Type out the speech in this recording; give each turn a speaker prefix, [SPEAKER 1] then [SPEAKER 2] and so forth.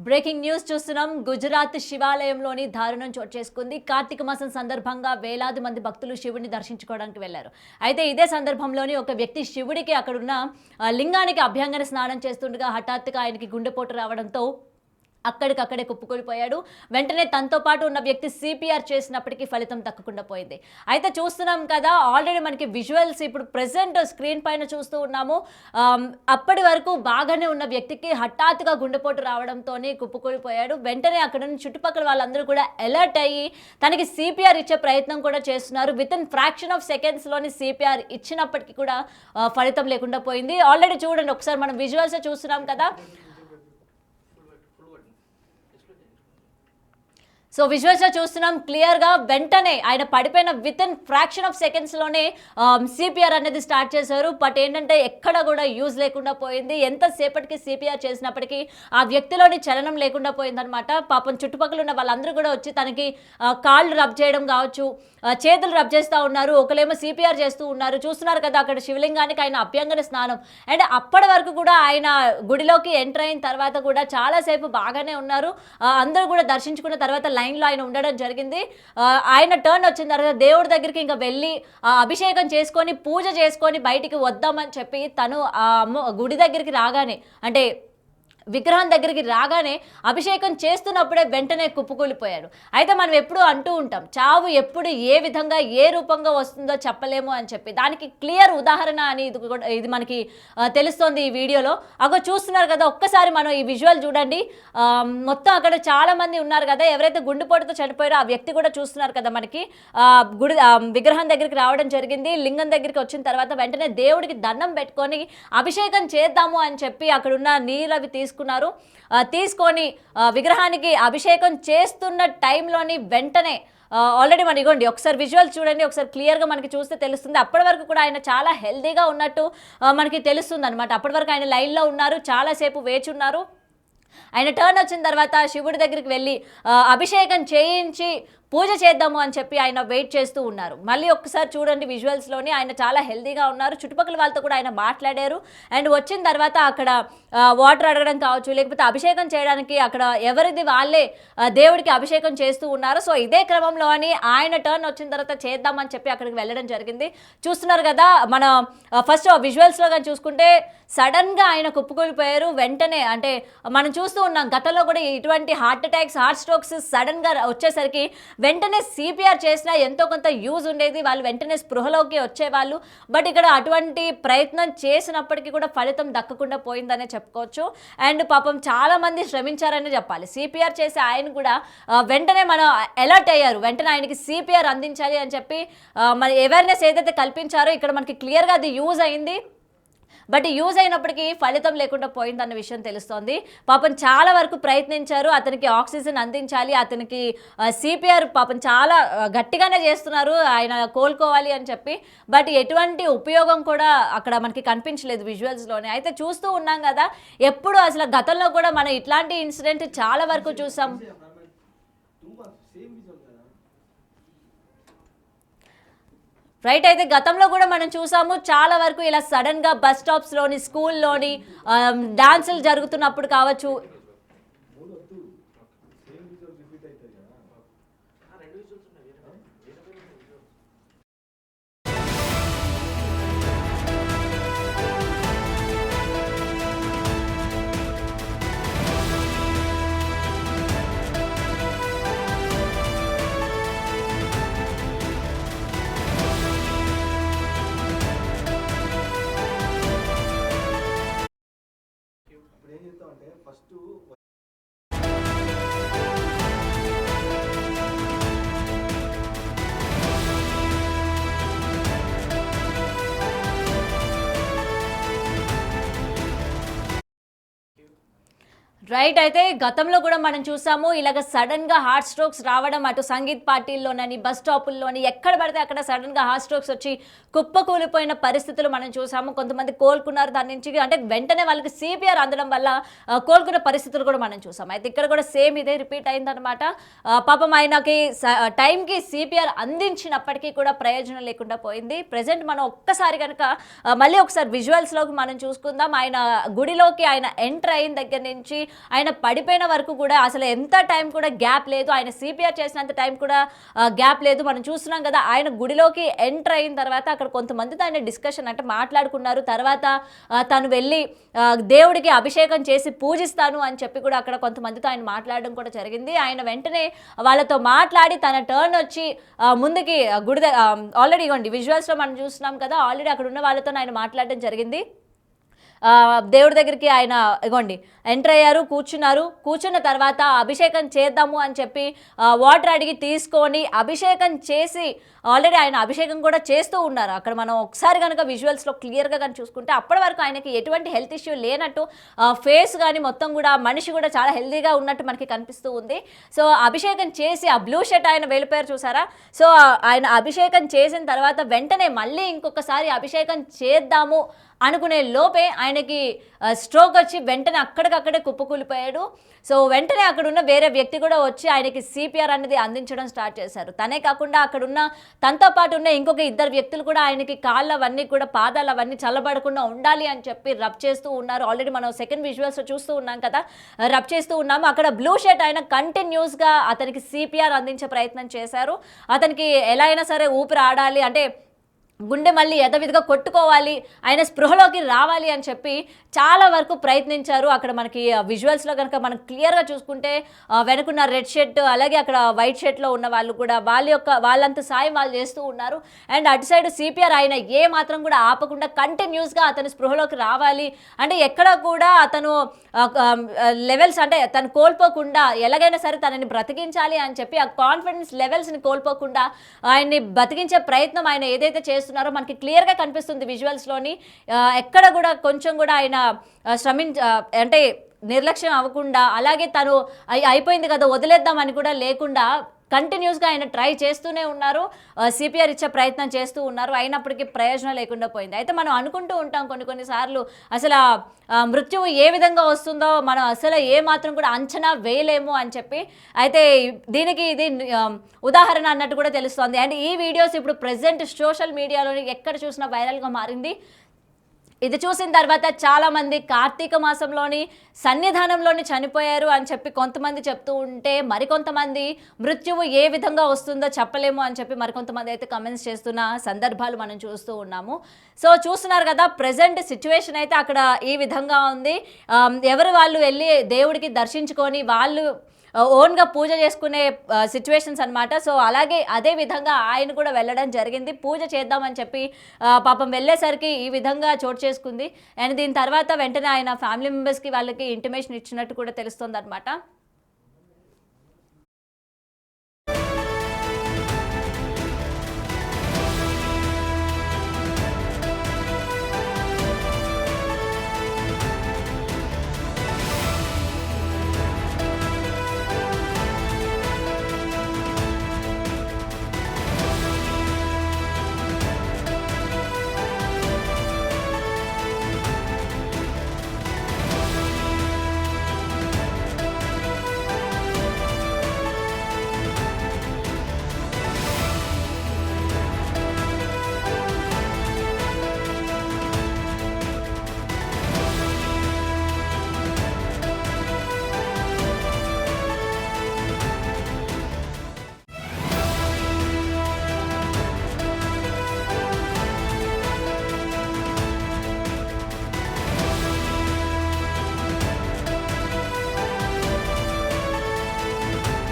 [SPEAKER 1] Breaking news చూస్తున్నాం. గుజరాత్ శివాలయంలోని దారుణం చోటు చేసుకుంది. కార్తీక మాసం సందర్భంగా వేలాది మంది భక్తులు శివుడిని దర్శించుకోవడానికి వెళ్లారు. అయితే ఇదే సందర్భంలోని ఒక వ్యక్తి శివుడికి అక్కడున్న లింగానికి అభ్యంగన స్నానం చేస్తుండగా హఠాత్తుగా ఆయనకి గుండెపోటు రావడంతో అక్కడికక్కడే కుప్పకూలిపోయాడు. వెంటనే తనతో పాటు ఉన్న వ్యక్తి సిపిఆర్ చేసినప్పటికీ ఫలితం దక్కకుండా పోయింది. అయితే చూస్తున్నాం కదా, ఆల్రెడీ మనకి విజువల్స్ ఇప్పుడు ప్రెసెంట్ స్క్రీన్ పైన చూస్తూ ఉన్నాము. అప్పటి వరకు బాగానే ఉన్న వ్యక్తికి హఠాత్తుగా గుండెపోటు రావడంతోనే కుప్పకూలిపోయాడు. వెంటనే అక్కడ ఉన్న చుట్టుపక్కల వాళ్ళందరూ కూడా అలర్ట్ అయ్యి తనకి సిపిఆర్ ఇచ్చే ప్రయత్నం కూడా చేస్తున్నారు. విత్ ఇన్ ఫ్రాక్షన్ ఆఫ్ సెకండ్స్లోని సిపిఆర్ ఇచ్చినప్పటికీ కూడా ఫలితం లేకుండా పోయింది. ఆల్రెడీ చూడండి, ఒకసారి మనం విజువల్స్ చూస్తున్నాం కదా. సో విజువల్స్లో చూస్తున్నాం క్లియర్గా. వెంటనే ఆయన పడిపోయిన విత్ ఇన్ ఫ్రాక్షన్ ఆఫ్ సెకండ్స్లోనే సిపిఆర్ అనేది స్టార్ట్ చేశారు. బట్ ఏంటంటే ఎక్కడ కూడా యూజ్ లేకుండా పోయింది. ఎంతసేపటికి సిపిఆర్ చేసినప్పటికీ ఆ వ్యక్తిలోని చలనం లేకుండా పోయిందనమాట. పాపం చుట్టుపక్కల ఉన్న వాళ్ళందరూ కూడా వచ్చి తనకి కాళ్ళు రబ్ చేయడం కావచ్చు, చేతులు రబ్ చేస్తూ ఉన్నారు. ఒకలేమో సిపిఆర్ చేస్తూ ఉన్నారు. చూస్తున్నారు కదా అక్కడ శివలింగానికి ఆయన అభ్యంగన స్నానం. అండ్ అప్పటి వరకు కూడా ఆయన గుడిలోకి ఎంటర్ అయిన తర్వాత కూడా చాలాసేపు బాగానే ఉన్నారు. అందరూ కూడా దర్శించుకున్న తర్వాత లైన్లో ఆయన ఉండడం జరిగింది. ఆయన టర్న్ వచ్చిన తర్వాత దేవుడి దగ్గరికి ఇంకా వెళ్ళి అభిషేకం చేసుకొని పూజ చేసుకొని బయటికి వద్దామని చెప్పి తను గుడి దగ్గరికి రాగానే, అంటే విగ్రహం దగ్గరికి రాగానే అభిషేకం చేస్తున్నప్పుడే వెంటనే కుప్పకూలిపోయాడు. అయితే మనం ఎప్పుడూ అంటూ ఉంటాం, చావు ఎప్పుడు ఏ విధంగా ఏ రూపంగా వస్తుందో చెప్పలేము అని చెప్పి. దానికి క్లియర్ ఉదాహరణ అని ఇది మనకి తెలుస్తోంది ఈ వీడియోలో. అగో చూస్తున్నారు కదా, ఒక్కసారి మనం ఈ విజువల్ చూడండి. మొత్తం అక్కడ చాలా మంది ఉన్నారు కదా, ఎవరైతే గుండెపోటుతో చనిపోయారో ఆ వ్యక్తి కూడా చూస్తున్నారు కదా మనకి. గుడి విగ్రహం దగ్గరికి రావడం జరిగింది. లింగం దగ్గరికి వచ్చిన తర్వాత వెంటనే దేవుడికి దండం పెట్టుకొని అభిషేకం చేద్దాము అని చెప్పి అక్కడున్న నీళ్ళవి తీసుకొని విగ్రహానికి అభిషేకం చేస్తున్న టైంలోని వెంటనే ఆల్రెడీ మన ఇగోండి ఒకసారి విజువల్ చూడండి, ఒకసారి క్లియర్గా మనకి చూస్తే తెలుస్తుంది. అప్పటి వరకు కూడా ఆయన చాలా హెల్దీగా ఉన్నట్టు మనకి తెలుస్తుంది అనమాట. అప్పటి వరకు ఆయన లైన్లో ఉన్నారు, చాలాసేపు వేచి ఉన్నారు. ఆయన టర్న్ వచ్చిన తర్వాత శివుడి దగ్గరికి వెళ్ళి అభిషేకం చేయించి పూజ చేద్దాము అని చెప్పి ఆయన వెయిట్ చేస్తూ ఉన్నారు. మళ్ళీ ఒక్కసారి చూడండి విజువల్స్లోని, ఆయన చాలా హెల్దీగా ఉన్నారు. చుట్టుపక్కల వాళ్ళతో కూడా ఆయన మాట్లాడారు. అండ్ వచ్చిన తర్వాత అక్కడ వాటర్ అడగడం కావచ్చు, లేకపోతే అభిషేకం చేయడానికి అక్కడ ఎవరిది వాళ్ళే దేవుడికి అభిషేకం చేస్తూ ఉన్నారు. సో ఇదే క్రమంలోని ఆయన టర్న్ వచ్చిన తర్వాత చేద్దామని చెప్పి అక్కడికి వెళ్ళడం జరిగింది. చూస్తున్నారు కదా, మన ఫస్ట్ విజువల్స్లో కానీ చూసుకుంటే సడన్గా ఆయన కుప్పకూలిపోయారు. వెంటనే అంటే మనం చూస్తూ ఉన్నాం గతంలో కూడా ఇటువంటి హార్ట్ అటాక్స్, హార్ట్ స్ట్రోక్స్ సడన్గా వచ్చేసరికి వెంటనే సిపిఆర్ చేసినా ఎంతో కొంత యూజ్ ఉండేది, వాళ్ళు వెంటనే స్పృహలోకి వచ్చేవాళ్ళు. బట్ ఇక్కడ అటువంటి ప్రయత్నం చేసినప్పటికీ కూడా ఫలితం దక్కకుండా పోయిందనే చెప్పుకోవచ్చు. అండ్ పాపం చాలా మంది శ్రమించారనే చెప్పాలి. సిపిఆర్ చేసి ఆయన కూడా వెంటనే మనం అలర్ట్ అయ్యారు. వెంటనే ఆయనకి సిపిఆర్ అందించాలి అని చెప్పి మరి అవేర్నెస్ ఏదైతే కల్పించారో ఇక్కడ మనకి క్లియర్గా అది యూజ్ అయింది. బట్ యూజ్ అయినప్పటికీ ఫలితం లేకుండా పోయిందన్న విషయం తెలుస్తోంది. పాపం చాలా వరకు ప్రయత్నించారు, అతనికి ఆక్సిజన్ అందించాలి, అతనికి సిపిఆర్ పాపం చాలా గట్టిగానే చేస్తున్నారు ఆయన కోలుకోవాలి అని చెప్పి. బట్ ఎటువంటి ఉపయోగం కూడా అక్కడ మనకి కనిపించలేదు విజువల్స్లోనే. అయితే చూస్తూ ఉన్నాం కదా, ఎప్పుడు అసలు గతంలో కూడా మనం ఇట్లాంటి ఇన్సిడెంట్ చాలా వరకు చూసాం. రైట్. అయితే గతంలో కూడా మనం చూసాము చాలా వరకు ఇలా సడన్గా బస్ స్టాప్స్లోని, స్కూల్లోని డాన్సులు జరుగుతున్నప్పుడు కావచ్చు. రైట్. అయితే గతంలో కూడా మనం చూసాము ఇలాగ సడన్గా హార్ట్ స్ట్రోక్స్ రావడం, అటు సంగీత్ పార్టీల్లోనని, బస్ స్టాపుల్లోని, ఎక్కడ పడితే అక్కడ సడన్గా హార్ట్ స్ట్రోక్స్ వచ్చి కుప్పకూలిపోయిన పరిస్థితులు మనం చూసాము. కొంతమంది కోలుకున్నారు దాని నుంచి, అంటే వెంటనే వాళ్ళకి సిపిఆర్ అందడం వల్ల కోలుకున్న పరిస్థితులు కూడా మనం చూసాం. అయితే ఇక్కడ కూడా సేమ్ ఇదే రిపీట్ అయిందనమాట. పాపం ఆయనకి టైంకి సిపిఆర్ అందించినప్పటికీ కూడా ప్రయోజనం లేకుండా పోయింది. ప్రజెంట్ మనం ఒక్కసారి కనుక మళ్ళీ ఒకసారి విజువల్స్లోకి మనం చూసుకుందాం. ఆయన గుడిలోకి ఆయన ఎంటర్ అయిన దగ్గర నుంచి ఆయన పడిపోయిన వరకు కూడా అసలు ఎంత టైం కూడా గ్యాప్ లేదు, ఆయన సిపిఆర్ చేసినంత టైం కూడా గ్యాప్ లేదు. మనం చూస్తున్నాం కదా, ఆయన గుడిలోకి ఎంటర్ అయిన తర్వాత అక్కడ కొంతమందితో ఆయన డిస్కషన్ అంటే మాట్లాడుకున్నారు. తర్వాత తను వెళ్ళి దేవుడికి అభిషేకం చేసి పూజిస్తాను అని చెప్పి కూడా అక్కడ కొంతమందితో ఆయన మాట్లాడడం కూడా జరిగింది. ఆయన వెంటనే వాళ్ళతో మాట్లాడి తన టర్న్ వచ్చి ముందుకి గుడి ఆల్రెడీ ఇవ్వండి విజువల్స్లో మనం చూస్తున్నాం కదా, ఆల్రెడీ అక్కడ ఉన్న వాళ్ళతో ఆయన మాట్లాడడం జరిగింది. దేవుడి దగ్గరికి ఆయన ఇగోండి ఎంటర్ అయ్యారు, కూర్చున్న తర్వాత అభిషేకం చేద్దాము అని చెప్పి వాటర్ అడిగి తీసుకొని అభిషేకం చేసి ఆల్రెడీ ఆయన అభిషేకం కూడా చేస్తూ ఉన్నారు. అక్కడ మనం ఒకసారి కనుక విజువల్స్లో క్లియర్గా కానీ చూసుకుంటే అప్పటి వరకు ఆయనకి ఎటువంటి హెల్త్ ఇష్యూ లేనట్టు ఫేస్ కానీ మొత్తం కూడా మనిషి కూడా చాలా హెల్తీగా ఉన్నట్టు మనకి కనిపిస్తూ ఉంది. సో అభిషేకం చేసి ఆ బ్లూ షర్ట్ ఆయన వెళ్ళిపోయారు చూసారా. సో ఆయన అభిషేకం చేసిన తర్వాత వెంటనే మళ్ళీ ఇంకొకసారి అభిషేకం చేద్దాము అనుకునే లోపే ఆయనకి స్ట్రోక్ వచ్చి వెంటనే అక్కడికక్కడే కుప్పకూలిపోయాడు. సో వెంటనే అక్కడున్న వేరే వ్యక్తి కూడా వచ్చి ఆయనకి సిపిఆర్ అనేది అందించడం స్టార్ట్ చేశారు. తనే కాకుండా అక్కడున్న తనతో పాటు ఉన్న ఇంకొక ఇద్దరు వ్యక్తులు కూడా ఆయనకి కాళ్ళు అవన్నీ కూడా పాదాలు అవన్నీ చల్లబడకుండా ఉండాలి అని చెప్పి రబ్ చేస్తూ ఉన్నారు. ఆల్రెడీ మనం సెకండ్ విజువల్స్ చూస్తూ ఉన్నాం కదా, రబ్ చేస్తూ ఉన్నాము. అక్కడ బ్లూ షర్ట్ ఆయన కంటిన్యూస్గా అతనికి సిపిఆర్ అందించే ప్రయత్నం చేశారు. అతనికి ఎలా అయినా సరే ఊపిరి ఆడాలి అంటే గుండె మళ్ళీ యథవిధిగా కొట్టుకోవాలి, ఆయన స్పృహలోకి రావాలి అని చెప్పి చాలా వరకు ప్రయత్నించారు. అక్కడ మనకి విజువల్స్లో కనుక మనం క్లియర్గా చూసుకుంటే వెనుకున్న రెడ్ షర్ట్ అలాగే అక్కడ వైట్ షర్ట్లో ఉన్న వాళ్ళు కూడా వాళ్ళంత సాయం వాళ్ళు చేస్తూ ఉన్నారు. అండ్ అటు సైడ్ సిపిఆర్ ఆయన ఏ మాత్రం కూడా ఆపకుండా కంటిన్యూస్గా అతను స్పృహలోకి రావాలి అంటే ఎక్కడ కూడా అతను లెవెల్స్ అంటే తను కోల్పోకుండా ఎలాగైనా సరే తనని బ్రతికించాలి అని చెప్పి ఆ కాన్ఫిడెన్స్ లెవెల్స్ని కోల్పోకుండా ఆయన్ని బతికించే ప్రయత్నం ఆయన ఏదైతే చేస్తున్నారో మనకి క్లియర్గా కనిపిస్తుంది విజువల్స్లోని. ఎక్కడ కూడా కొంచెం కూడా ఆయన అంటే నిర్లక్ష్యం అవ్వకుండా అలాగే తను అయిపోయింది కదా వదిలేద్దామని కూడా లేకుండా కంటిన్యూస్గా ఆయన ట్రై చేస్తూనే ఉన్నారు, సిపిఆర్ ఇచ్చే ప్రయత్నం చేస్తూ ఉన్నారు. అయినప్పటికీ ప్రయోజనం లేకుండా పోయింది. అయితే మనం అనుకుంటూ ఉంటాం కొన్నిసార్లు అసలు మృత్యువు ఏ విధంగా వస్తుందో మనం అసలు ఏ మాత్రం కూడా అంచనా వేయలేము అని చెప్పి. అయితే దీనికి ఇది ఉదాహరణ అన్నట్టు కూడా తెలుస్తోంది. అండ్ ఈ వీడియోస్ ఇప్పుడు ప్రెజెంట్ సోషల్ మీడియాలోని ఎక్కడ చూసినా వైరల్గా మారింది. ఇది చూసిన తర్వాత చాలామంది కార్తీక మాసంలోని సన్నిధానంలోని చనిపోయారు అని చెప్పి కొంతమంది చెప్తూ ఉంటే మరికొంతమంది మృత్యువు ఏ విధంగా వస్తుందో చెప్పలేము అని చెప్పి మరికొంతమంది అయితే కమెంట్స్ చేస్తున్న సందర్భాలు మనం చూస్తూ ఉన్నాము. సో చూస్తున్నారు కదా, ప్రజెంట్ సిచ్యువేషన్ అయితే అక్కడ ఈ విధంగా ఉంది. ఎవరు వాళ్ళు వెళ్ళి దేవుడికి దర్శించుకొని వాళ్ళు ఓన్గా పూజ చేసుకునే సిచ్యువేషన్స్ అనమాట. సో అలాగే అదే విధంగా ఆయన కూడా వెళ్ళడం జరిగింది, పూజ చేద్దామని చెప్పి పాపం వెళ్ళేసరికి ఈ విధంగా చోటు చేసుకుంది. అండ్ దీని తర్వాత వెంటనే ఆయన ఫ్యామిలీ మెంబర్స్కి వాళ్ళకి ఇంటిమేషన్ ఇచ్చినట్టు కూడా తెలుస్తుంది అనమాట.